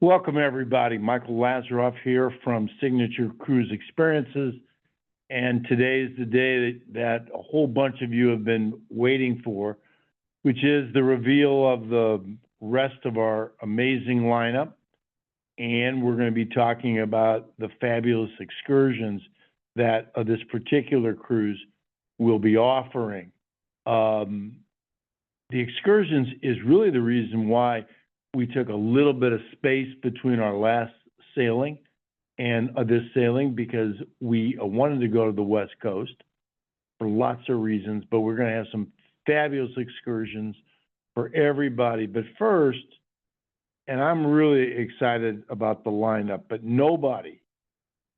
Welcome, everybody. Michael Lazaroff here from Signature Cruise Experiences. And today is the day that a whole bunch of you have been waiting for, which is the reveal of the rest of our amazing lineup. And we're going to be talking about the fabulous excursions that this particular cruise will be offering. The excursions is really the reason why we took a little bit of space between our last sailing and this sailing, because we wanted to go to the West Coast for lots of reasons, but we're going to have some fabulous excursions for everybody. But first, and I'm really excited about the lineup, but nobody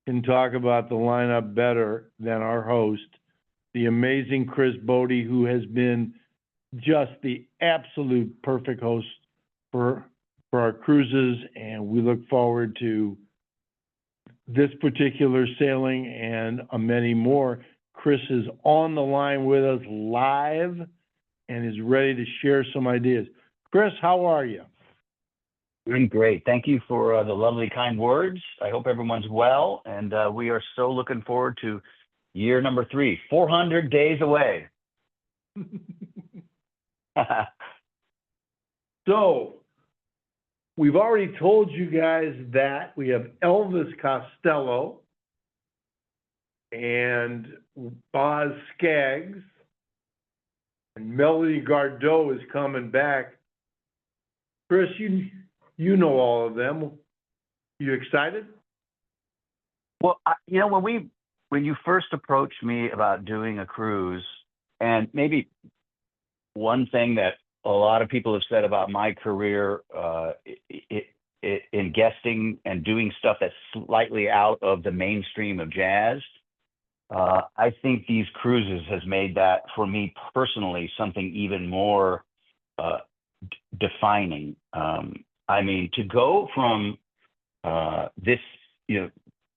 can talk about the lineup better than our host, the amazing Chris Botti, who has been just the absolute perfect host for our cruises, and we look forward to this particular sailing and many more. Chris is on the line with us live and is ready to share some ideas. Chris, how are you? I'm great. Thank you for the lovely, kind words. I hope everyone's well, and we are so looking forward to year number 3, 400 days away. So, we've already told you guys that we have Elvis Costello and Boz Scaggs, and Melody Gardot is coming back. Chris, you know all of them. You excited? Well, when you first approached me about doing a cruise, and maybe one thing that a lot of people have said about my career in guesting and doing stuff that's slightly out of the mainstream of jazz, I think these cruises has made that, for me personally, something even more defining. I mean, to go from this, the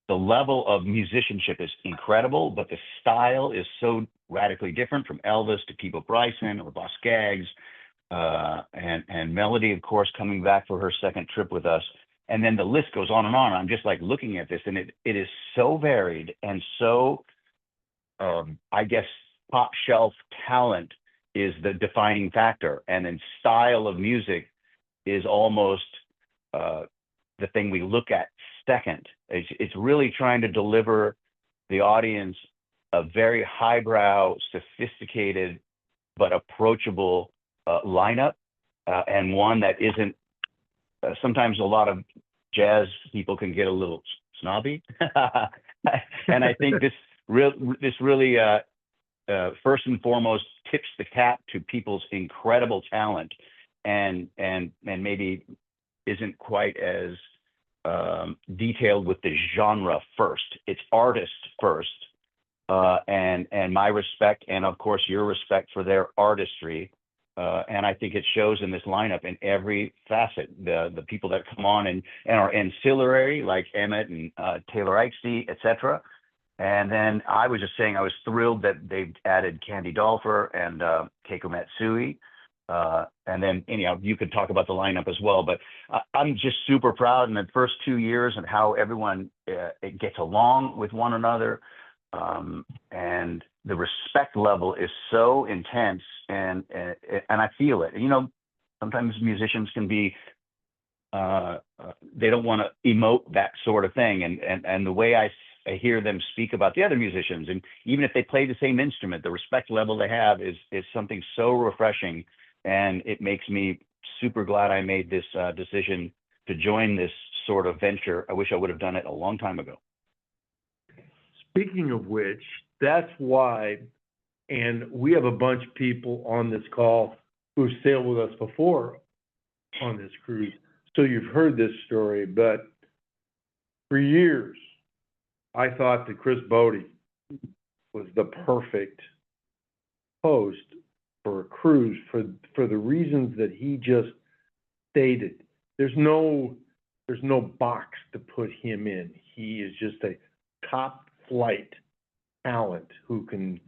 level of musicianship is incredible, but the style is so radically different, from Elvis to Peabo Bryson or Boz Scaggs. And Melody, of course, coming back for her second trip with us. And then the list goes on and on. I'm just like looking at this, and it is so varied and so, I guess, top shelf talent is the defining factor. And then style of music is almost the thing we look at second. It's really trying to deliver the audience a very highbrow, sophisticated, but approachable lineup, and one that isn't. Sometimes a lot of jazz people can get a little snobby, and I think this really first and foremost tips the cap to people's incredible talent, and maybe isn't quite as detailed with the genre first. It's artist first, and my respect, and of course your respect for their artistry. And I think it shows in this lineup in every facet. The people that come on and are ancillary, like Emmett and Taylor Ikesty, etc. And then I was just saying I was thrilled that they've added Candy Dolfer and Keiko Matsui. And then anyhow, you could talk about the lineup as well. But I'm just super proud in the first 2 years and how everyone it gets along with one another. And the respect level is so intense, and I feel it. Sometimes musicians can be they don't want to emote that sort of thing, and the way I hear them speak about the other musicians, and even if they play the same instrument, the respect level they have is something so refreshing, and it makes me super glad I made this decision to join this sort of venture. I wish I would have done it a long time ago. Speaking of which, that's why, and we have a bunch of people on this call who've sailed with us before on this cruise, so you've heard this story, but for years, I thought that Chris Botti was the perfect host for a cruise for the reasons that he just stated. There's no box to put him in. He is just a top flight talent who can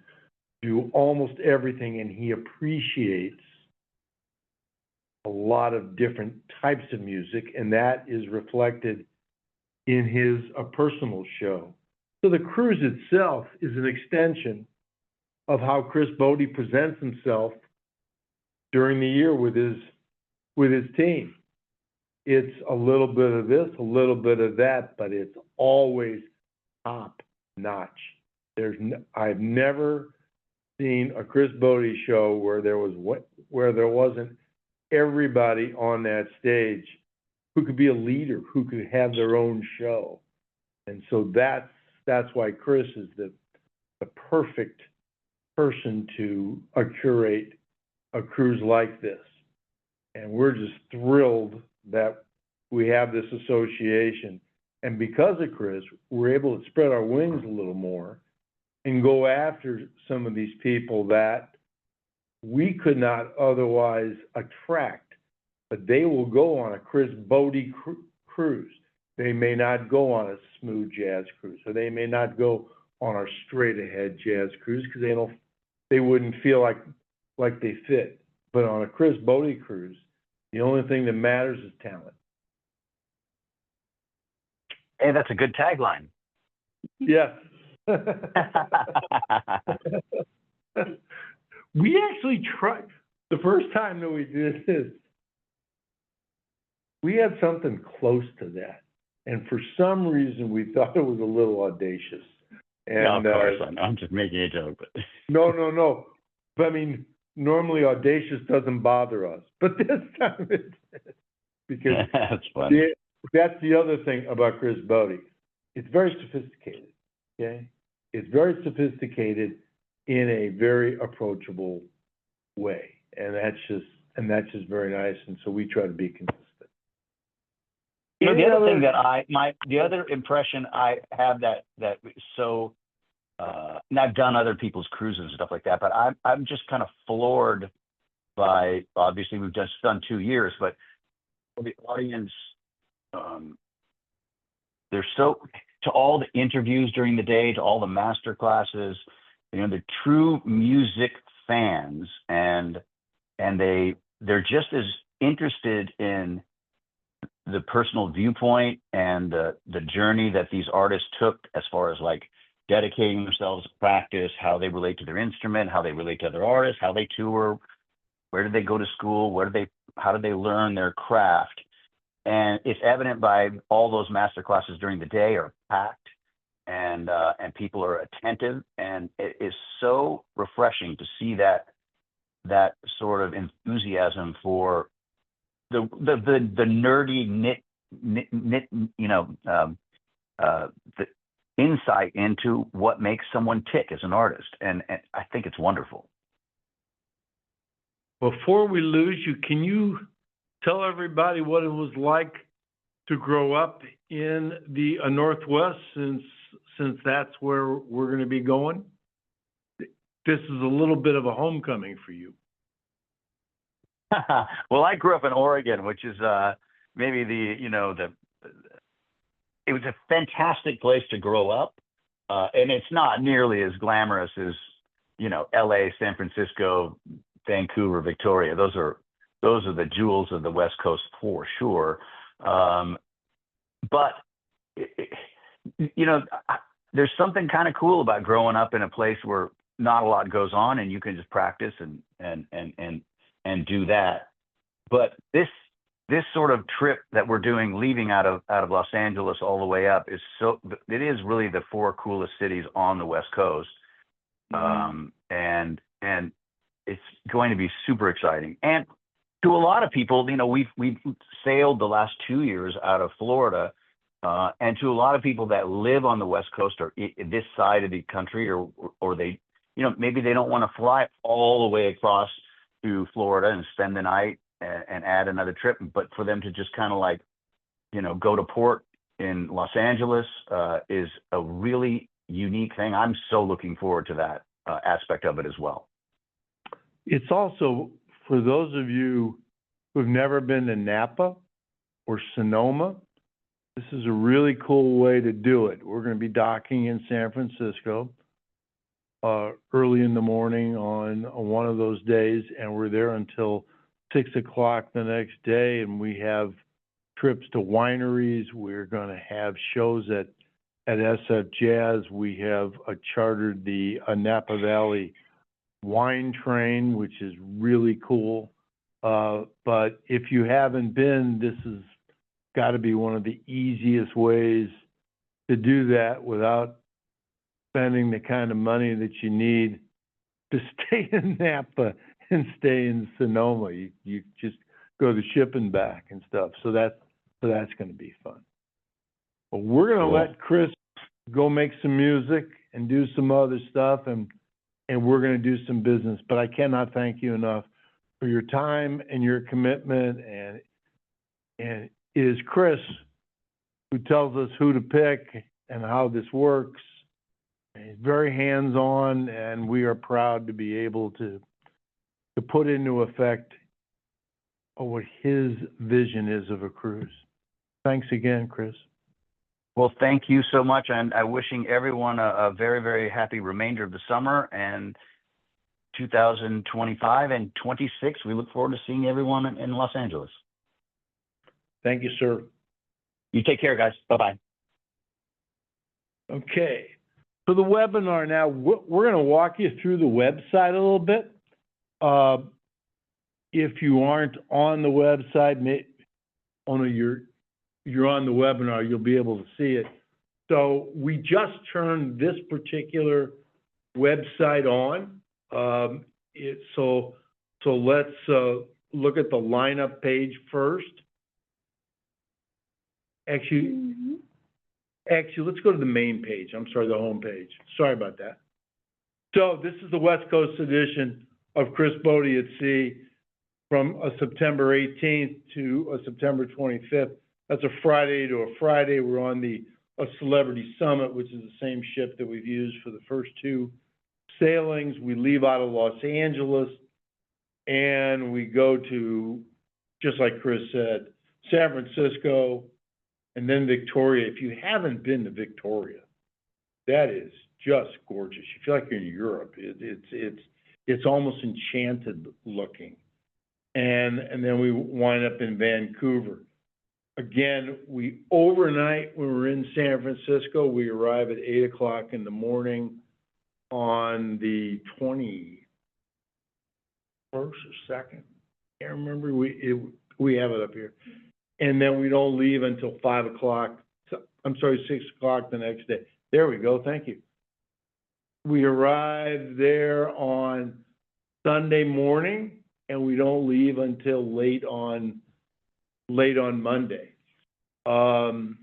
do almost everything, and he appreciates a lot of different types of music, and that is reflected in his a personal show. So the cruise itself is an extension of how Chris Botti presents himself during the year with his team. It's a little bit of this, a little bit of that, but it's always top notch. I've never seen a Chris Botti show where there wasn't everybody on that stage who could be a leader, who could have their own show. And so that's why Chris is the perfect person to curate a cruise like this. And we're just thrilled that we have this association. And because of Chris, we're able to spread our wings a little more and go after some of these people that we could not otherwise attract, but they will go on a Chris Botti cruise. They may not go on a smooth jazz cruise, or they may not go on our straight ahead jazz cruise because they wouldn't feel like they fit. But on a Chris Botti cruise, the only thing that matters is talent. Hey, that's a good tagline. Yes. We actually tried, the first time that we did this, we had something close to that. And for some reason, we thought it was a little audacious. And, no, of course, I'm just making a joke. But No. But I mean, normally audacious doesn't bother us, but this time it did. Because that's funny. That's the other thing about Chris Botti. It's very sophisticated, okay? It's very sophisticated in a very approachable way. And that's just very nice. And so we try to be consistent. You know, the other thing that the other impression I have that so, and I've done other people's cruises and stuff like that, but I'm just kind of floored by, obviously we've just done 2 years, but the audience, they're so, to all the interviews during the day, to all the master classes, you know, the true music fans, and they're just as interested in the personal viewpoint and the journey that these artists took as far as like dedicating themselves to practice, how they relate to their instrument, how they relate to other artists, how they tour, where did they go to school, how did they learn their craft. And it's evident by all those master classes during the day are packed, and people are attentive, and it is so refreshing to see that sort of enthusiasm for the nerdy the insight into what makes someone tick as an artist, and I think it's wonderful. Before we lose you, can you tell everybody what it was like to grow up in the Northwest, since that's where we're going to be going? This is a little bit of a homecoming for you. Well, I grew up in Oregon, which is maybe it was a fantastic place to grow up, and it's not nearly as glamorous as LA, San Francisco, Vancouver, Victoria. Those are the jewels of the West Coast for sure. But there's something kind of cool about growing up in a place where not a lot goes on, and you can just practice and do that. But this sort of trip that we're doing, leaving out of Los Angeles all the way up, it is really the 4 coolest cities on the West Coast. And it's going to be super exciting. And to a lot of people, we've sailed the last 2 years out of Florida, and to a lot of people that live on the West Coast or this side of the country, or they, maybe they don't want to fly all the way across to Florida and spend the night and add another trip, but for them to just kind of like, go to port in Los Angeles is a really unique thing. I'm so looking forward to that aspect of it as well. It's also, for those of you who've never been to Napa or Sonoma, this is a really cool way to do it. We're going to be docking in San Francisco early in the morning on one of those days, and we're there until 6 o'clock the next day, and we have trips to wineries. We're going to have shows at SF Jazz. We have chartered the Napa Valley wine train, which is really cool. But if you haven't been, this has got to be one of the easiest ways to do that without spending the kind of money that you need to stay in Napa and stay in Sonoma. You just go to ship and back and stuff. So that's going to be fun. Well, we're going to let Chris go make some music and do some other stuff, and we're going to do some business. But I cannot thank you enough for your time and your commitment. And it is Chris who tells us who to pick and how this works. He's very hands-on, and we are proud to be able to put into effect what his vision is of a cruise. Thanks again, Chris. Well, thank you so much, and I'm wishing everyone a very, very happy remainder of the summer and 2025 and 26. We look forward to seeing everyone in Los Angeles. Thank you, sir. You take care, guys. Bye-bye. Okay. For the webinar now, we're going to walk you through the website a little bit. If you aren't on the website, you're on the webinar, you'll be able to see it. So we just turned this particular website on. So let's look at the lineup page first. Actually, let's go to the main page. I'm sorry, the home page. Sorry about that. So this is the West Coast edition of Chris Botti at Sea from a September 18th to a September 25th. That's a Friday to a Friday. We're on a Celebrity Summit, which is the same ship that we've used for the first two sailings. We leave out of Los Angeles and we go to, just like Chris said, San Francisco, and then Victoria. If you haven't been to Victoria, that is just gorgeous. You feel like you're in Europe. It's almost enchanted looking. And then we wind up in Vancouver. Again, we overnight when we're in San Francisco. We arrive at 8 o'clock in the morning on the 21st or 2nd. Can't remember. We have it up here. And then we don't leave until 5 o'clock. I'm sorry, 6 o'clock the next day. There we go. Thank you. We arrive there on Sunday morning, and we don't leave until late on Monday. When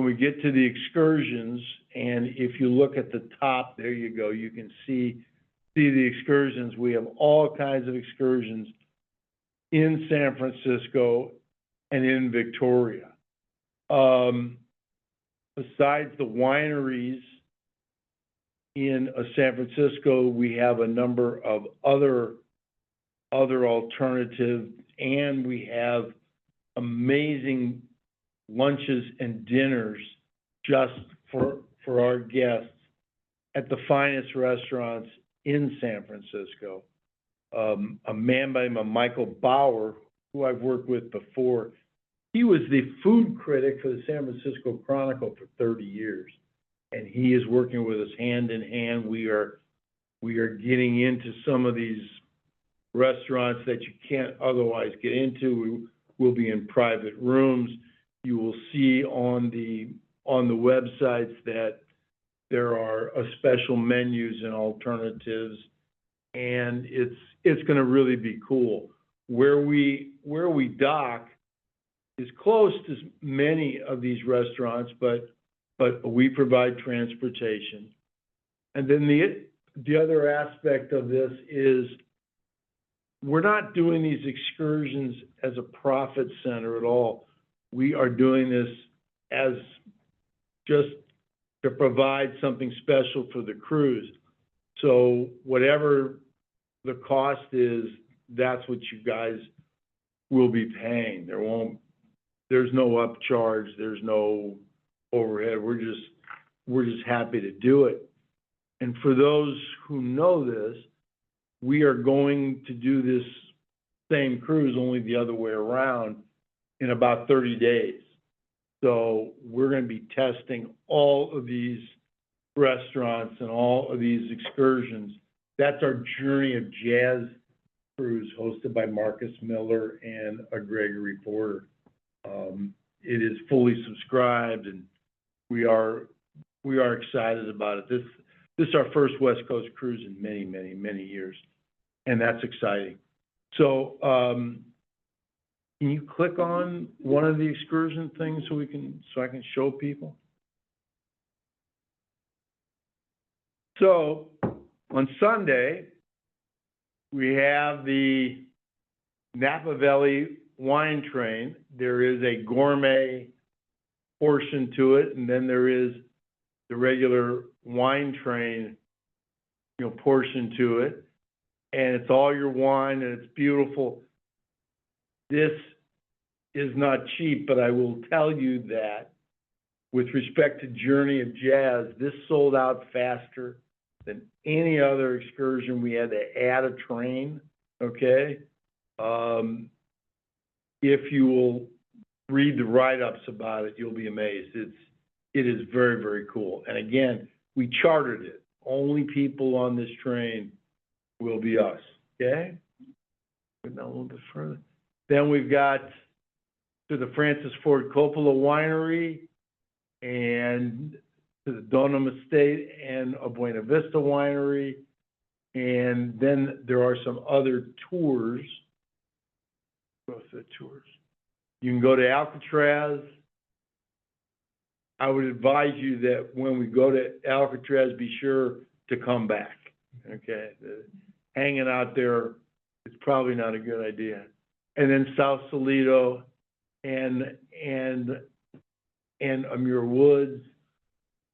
we get to the excursions, and if you look at the top, there you go, you can see the excursions. We have all kinds of excursions in San Francisco and in Victoria. Besides the wineries in San Francisco, we have a number of other alternatives, and we have amazing lunches and dinners just for our guests at the finest restaurants in San Francisco. A man by the name of Michael Bauer, who I've worked with before, he was the food critic for the San Francisco Chronicle for 30 years, and he is working with us hand in hand. We are getting into some of these restaurants that you can't otherwise get into. We'll be in private rooms. You will see on the websites that there are special menus and alternatives, and it's going to really be cool. Where we dock is close to many of these restaurants, but we provide transportation. And then the other aspect of this is we're not doing these excursions as a profit center at all. We are doing this as just to provide something special for the cruise. So whatever the cost is, that's what you guys will be paying. There's no upcharge, there's no overhead. We're just happy to do it. And for those who know this, we are going to do this same cruise, only the other way around, in about 30 days. So we're going to be testing all of these restaurants and all of these excursions. That's our Journey of Jazz cruise, hosted by Marcus Miller and Gregory Porter. It is fully subscribed, and we are excited about it. This is our first West Coast cruise in many, many, many years, and that's exciting. So, can you click on one of the excursion things so I can show people? So, on Sunday, we have the Napa Valley wine train. There is a gourmet portion to it, and then there is the regular wine train, portion to it. And it's all your wine, and it's beautiful. This is not cheap, but I will tell you that with respect to Journey of Jazz, this sold out faster than any other excursion. We had to add a train, okay? If you will read the write-ups about it, you'll be amazed. It is very, very cool. And again, we chartered it. Only people on this train will be us, okay? Go down a little bit further. Then we've got to the Francis Ford Coppola Winery and to the Donham Estate and a Buena Vista Winery. And then there are some other tours. Go through the tours. You can go to Alcatraz. I would advise you that when we go to Alcatraz, be sure to come back, okay? Hanging out there is probably not a good idea. And then South Toledo and Amur Woods.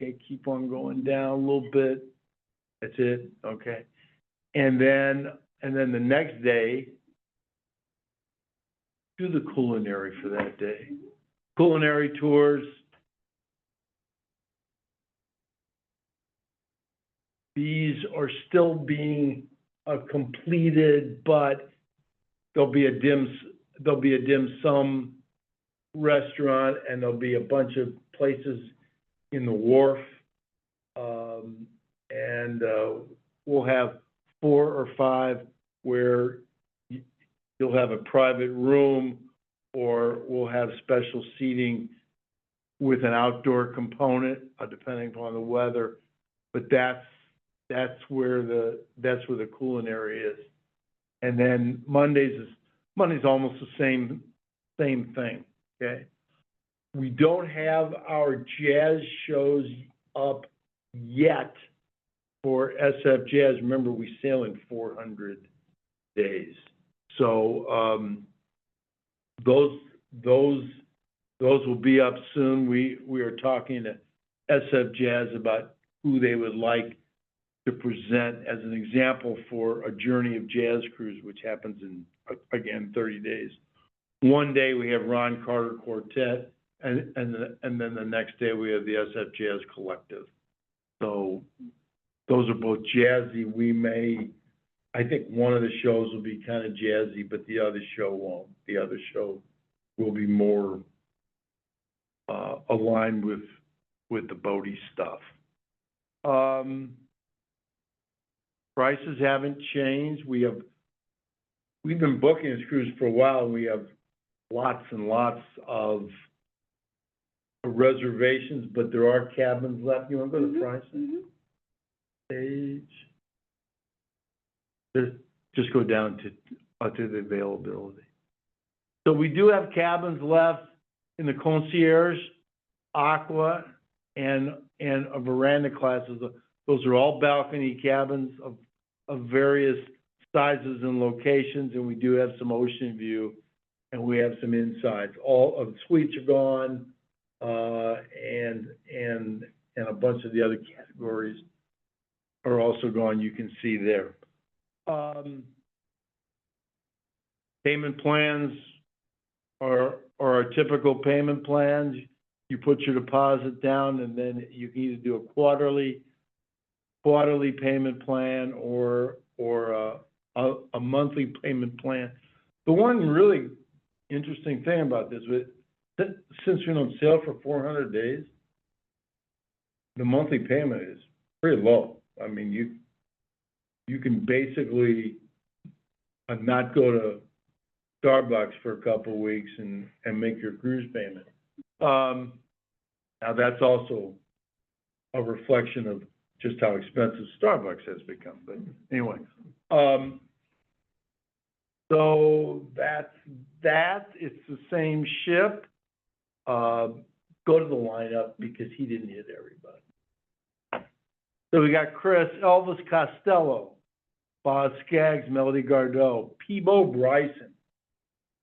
Okay, keep on going down a little bit. That's it, okay? And then the next day, do the culinary for that day. Culinary tours. These are still being completed, but there'll be a dim sum restaurant, and there'll be a bunch of places in the wharf, and we'll have 4 or 5 where you'll have a private room, or we'll have special seating with an outdoor component, depending upon the weather. But that's where the culinary is. And then Monday's almost the same thing, okay? We don't have our jazz shows up yet for SF Jazz. Remember, we sail in 400 days. So those will be up soon. We are talking to SF Jazz about who they would like to present as an example for a Journey of Jazz cruise, which happens in, again, 30 days. One day we have Ron Carter Quartet, and then the next day we have the SF Jazz Collective. So those are both jazzy. I think one of the shows will be kind of jazzy, but the other show won't. The other show will be more aligned with the Botti stuff. Prices haven't changed. We've been booking this cruise for a while, and we have lots and lots of reservations, but there are cabins left. You want to go to pricing? Page. Just go down to the availability. So we do have cabins left in the concierge, aqua, and a veranda classes. Those are all balcony cabins of various sizes and locations, and we do have some ocean view, and we have some insides. All of the suites are gone, and a bunch of the other categories are also gone. You can see there. Payment plans are our typical payment plans. You put your deposit down, and then you can either do a quarterly payment plan or a monthly payment plan. The one really interesting thing about this, since we don't sail for 400 days, the monthly payment is pretty low. I mean, you can basically not go to Starbucks for a couple of weeks and make your cruise payment. Now that's also a reflection of just how expensive Starbucks has become. But anyway, so that's that. It's the same ship. Go to the lineup because he didn't hit everybody. So we got Chris, Elvis Costello, Boz Scaggs, Melody Gardot, Peebo Bryson,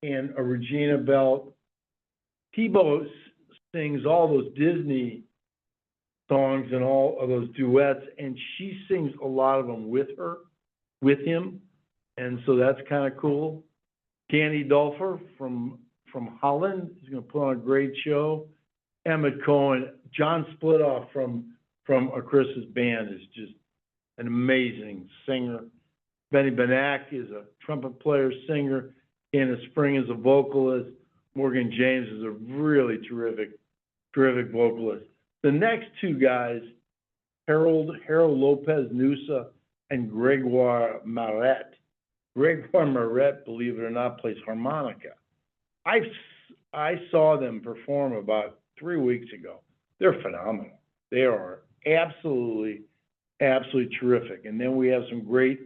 and a Regina Belt. Peebo sings all those Disney songs and all of those duets, and she sings a lot of them with him, and so that's kind of cool. Candy Dolfer from Holland is going to put on a great show. Emmett Cohen, John Splitoff from Chris's band is just an amazing singer. Benny Benack is a trumpet player, singer. Anna Spring is a vocalist. Morgan James is a really terrific vocalist. The next two guys, Harold Lopez Nusa and Gregoire Maret. Gregoire Maret, believe it or not, plays harmonica. I saw them perform about 3 weeks ago. They're phenomenal. They are absolutely terrific. And then we have some great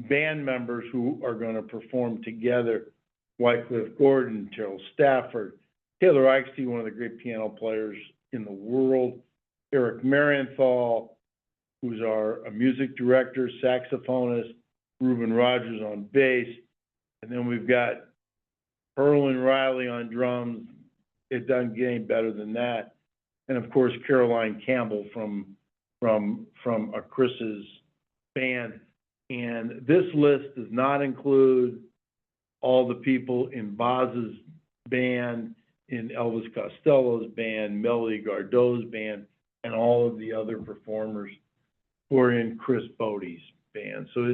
band members who are going to perform together. Wycliffe Gordon, Terrell Stafford, Taylor Eichstein, one of the great piano players in the world, Eric Marienthal, who's a music director, saxophonist, Reuben Rogers on bass, and then we've got Erlen Riley on drums. It doesn't get any better than that. And of course, Caroline Campbell from Chris's band. And this list does not include all the people in Boz's band, in Elvis Costello's band, Melody Gardot's band, and all of the other performers who are in Chris Botti's band. So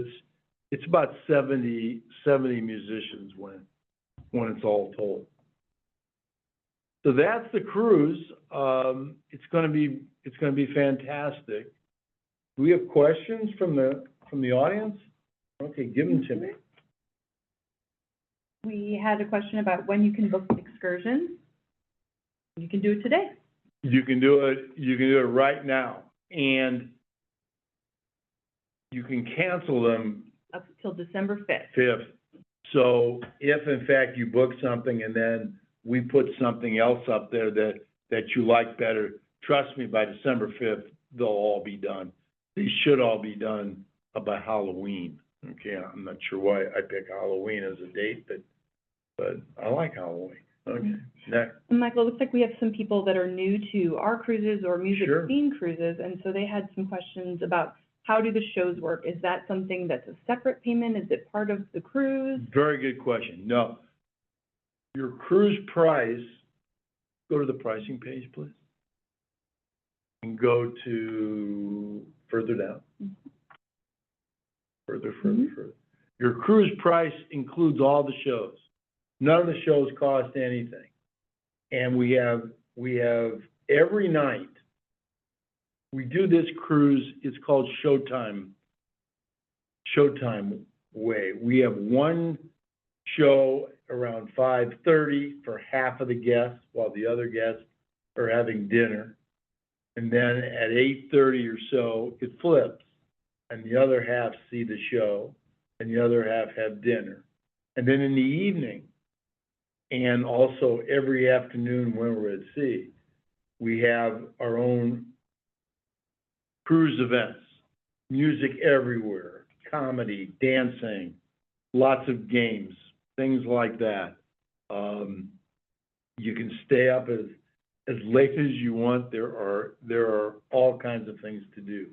it's about 70 musicians when it's all told. So that's the cruise. It's going to be fantastic. Do we have questions from the audience? Okay, give them to me. We had a question about when you can book excursions. You can do it today. You can do it right now, and you can cancel them Up till December 5th. 5th. So if in fact you book something and then we put something else up there that you like better, trust me, by December 5th, they'll all be done. They should all be done by Halloween. Okay, I'm not sure why I pick Halloween as a date, but I like Halloween. Okay, next. And Michael, it looks like we have some people that are new to our cruises or music Sure. theme cruises, and so they had some questions about how do the shows work? Is that something that's a separate payment? Is it part of the cruise? Very good question. No. Your cruise price, go to the pricing page, please. And go to further down. Further. Your cruise price includes all the shows. None of the shows cost anything. And we have every night, we do this cruise, it's called Showtime Way. We have one show around 5:30 for half of the guests while the other guests are having dinner. And then at 8:30 or so, it flips. And the other half see the show and the other half have dinner. And then in the evening, and also every afternoon when we're at sea, we have our own cruise events, music everywhere, comedy, dancing, lots of games, things like that. You can stay up as late as you want. There are all kinds of things to do,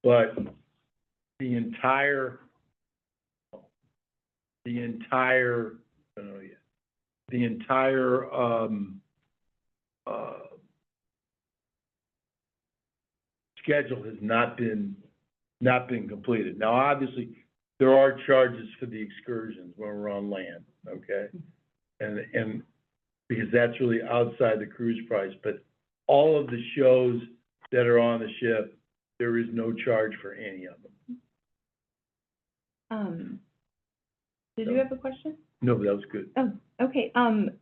but the entire schedule has not been completed. Now, obviously, there are charges for the excursions when we're on land, okay? And because that's really outside the cruise price, but all of the shows that are on the ship, there is no charge for any of them. Did you have a question? No, but that was good. Oh, okay.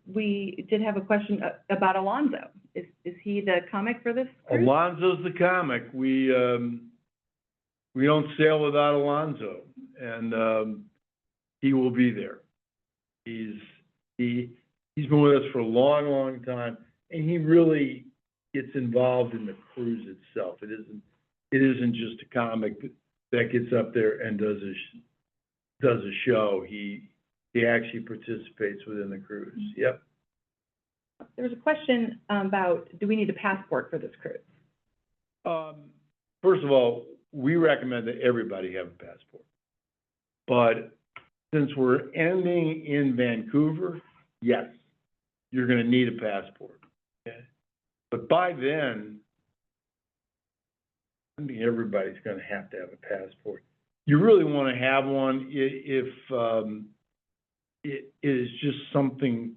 We did have a question about Alonzo. Is he the comic for this cruise? Alonzo's the comic. We don't sail without Alonzo, and he will be there. He's been with us for a long, long time, and he really gets involved in the cruise itself. It isn't just a comic that gets up there and does a show. He actually participates within the cruise. Yep. There was a question about, do we need a passport for this cruise? First of all, we recommend that everybody have a passport. But since we're ending in Vancouver, yes, you're going to need a passport. Okay? But by then, I mean, everybody's going to have a passport. You really want to have one if it is just something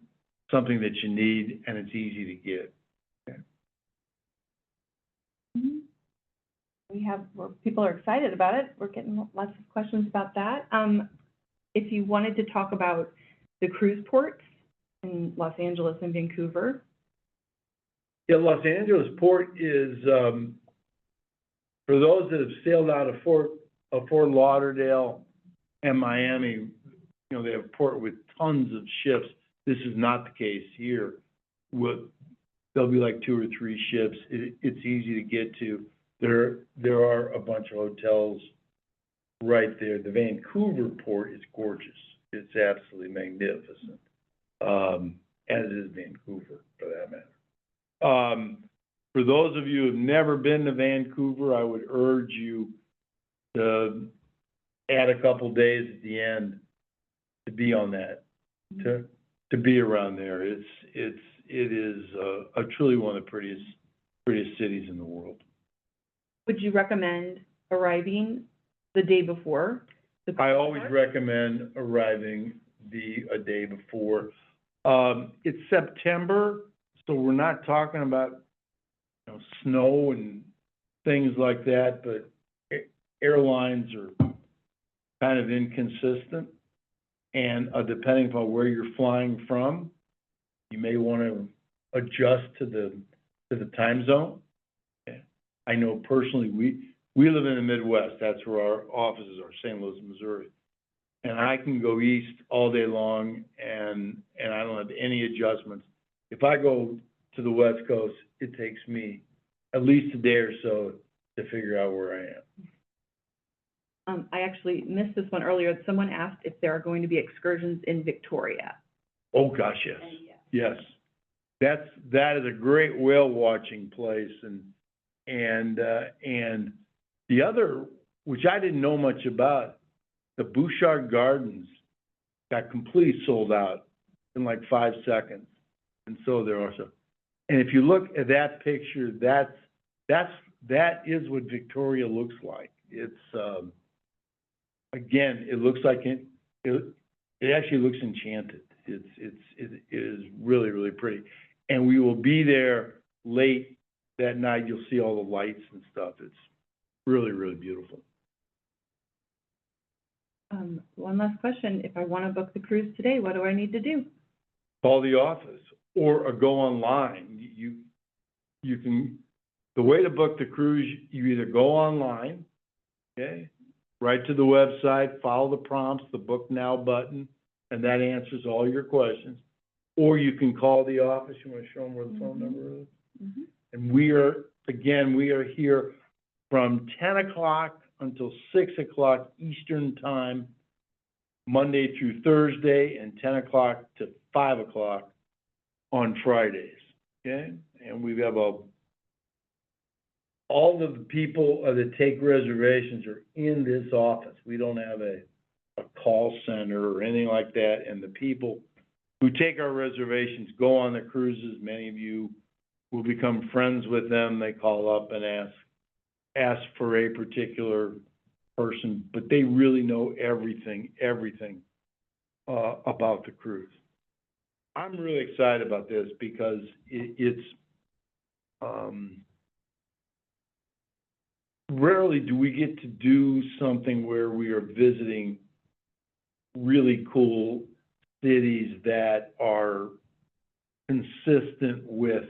that you need and it's easy to get. Okay? People are excited about it. We're getting lots of questions about that. If you wanted to talk about the cruise ports in Los Angeles and Vancouver. Yeah, Los Angeles port is, for those that have sailed out of Fort Lauderdale and Miami, you know, they have a port with tons of ships. This is not the case here. There'll be like 2 or 3 ships. It's easy to get to. There are a bunch of hotels right there. The Vancouver port is gorgeous. It's absolutely magnificent, as is Vancouver, for that matter. For those of you who have never been to Vancouver, I would urge you to add a couple days at the end to be on that, to be around there. It is truly one of the prettiest cities in the world. Would you recommend arriving the day before? I always recommend arriving a day before. It's September, so we're not talking about, you know, snow and things like that, but airlines are kind of inconsistent, and depending upon where you're flying from, you may want to adjust to the time zone. I know personally, we live in the Midwest. That's where our offices are, St. Louis, Missouri. And I can go east all day long, and I don't have any adjustments. If I go to the West Coast, it takes me at least a day or so to figure out where I am. I actually missed this one earlier. Someone asked if there are going to be excursions in Victoria. Oh, gosh, yes. Yes. That is a great whale watching place, and the other, which I didn't know much about, the Bouchard Gardens got completely sold out in like 5 seconds, and so there are some. And if you look at that picture, that is what Victoria looks like. It's again, it looks like it actually looks enchanted. It is really, really pretty, and we will be there late that night. You'll see all the lights and stuff. It's really, really beautiful. One last question. If I want to book the cruise today, what do I need to do? Call the office or go online. You can, the way to book the cruise, you either go online, okay, right to the website, follow the prompts, the Book Now button, and that answers all your questions. Or you can call the office. You want to show them where the phone number is? Mm-hmm. And we are here from 10 o'clock until 6 o'clock Eastern time, Monday through Thursday, and 10 o'clock to 5 o'clock on Fridays, okay? And we have all of the people that take reservations are in this office. We don't have a call center or anything like that, and the people who take our reservations go on the cruises. Many of you will become friends with them. They call up and ask for a particular person, but they really know everything about the cruise. I'm really excited about this because it's rarely do we get to do something where we are visiting really cool cities that are consistent with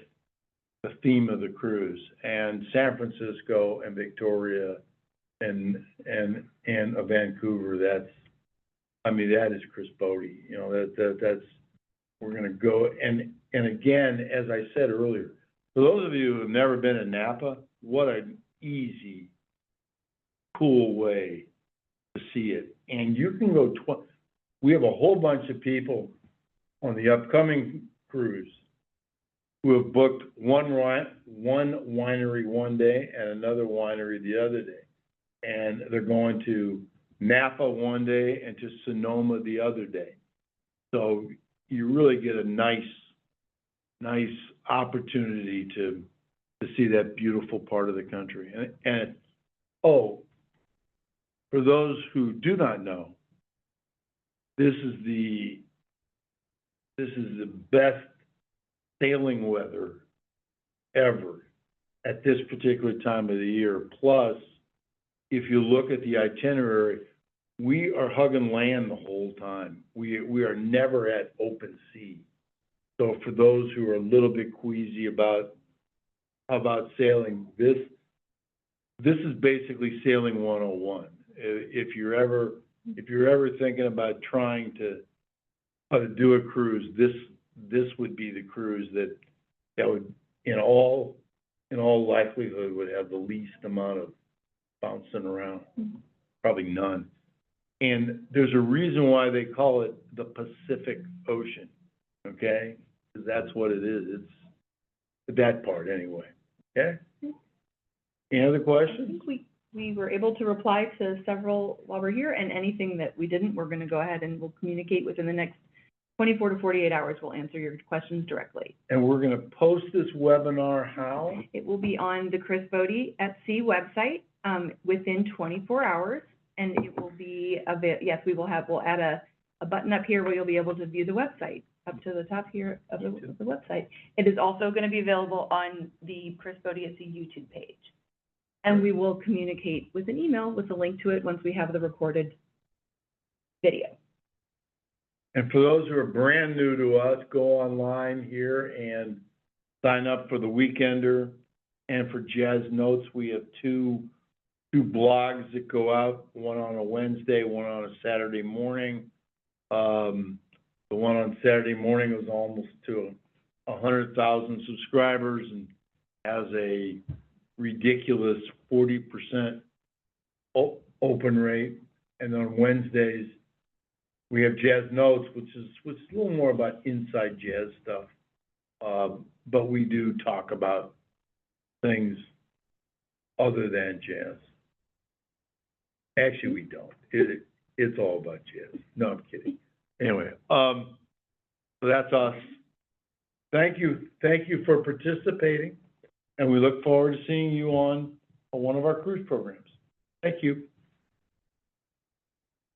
the theme of the cruise. And San Francisco and Victoria and Vancouver, that is Chris Botti. You know, that's we're gonna go. And again, as I said earlier, for those of you who have never been in Napa, what an easy, cool way to see it. And you can go, we have a whole bunch of people on the upcoming cruise who have booked one winery one day and another winery the other day. And they're going to Napa one day and to Sonoma the other day. So you really get a nice opportunity to see that beautiful part of the country. And for those who do not know, this is the best sailing weather ever at this particular time of the year. Plus, if you look at the itinerary, we are hugging land the whole time. We are never at open sea. So for those who are a little bit queasy about sailing, this is basically sailing 101. If you're ever thinking about trying to do a cruise, this would be the cruise that would in all likelihood would have the least amount of bouncing around, probably none. And there's a reason why they call it the Pacific Ocean, okay? Because that's what it is. It's that part anyway, okay? Any other I questions? think we were able to reply to several while we're here, and anything that we didn't, we're gonna go ahead and we'll communicate within the next 24 to 48 hours. We'll answer your questions directly. And we're gonna post this webinar how? It will be on the Chris Botti at Sea website, within 24 hours, and it will be yes, we'll add a button up here where you'll be able to view the website, up to the top here of the website. It is also gonna be available on the Chris Botti at Sea YouTube page. And we will communicate with an email with a link to it once we have the recorded video. And for those who are brand new to us, go online here and sign up for the Weekender and for Jazz Notes. We have two blogs that go out, one on a Wednesday, one on a Saturday morning. The one on Saturday morning was almost to 100,000 subscribers and has a ridiculous 40% open rate. And on Wednesdays, we have Jazz Notes, which is a little more about inside jazz stuff. But we do talk about things other than jazz. Actually, we don't. It's all about jazz. No, I'm kidding. Anyway, so that's us. Thank you for participating, and we look forward to seeing you on one of our cruise programs. Thank you.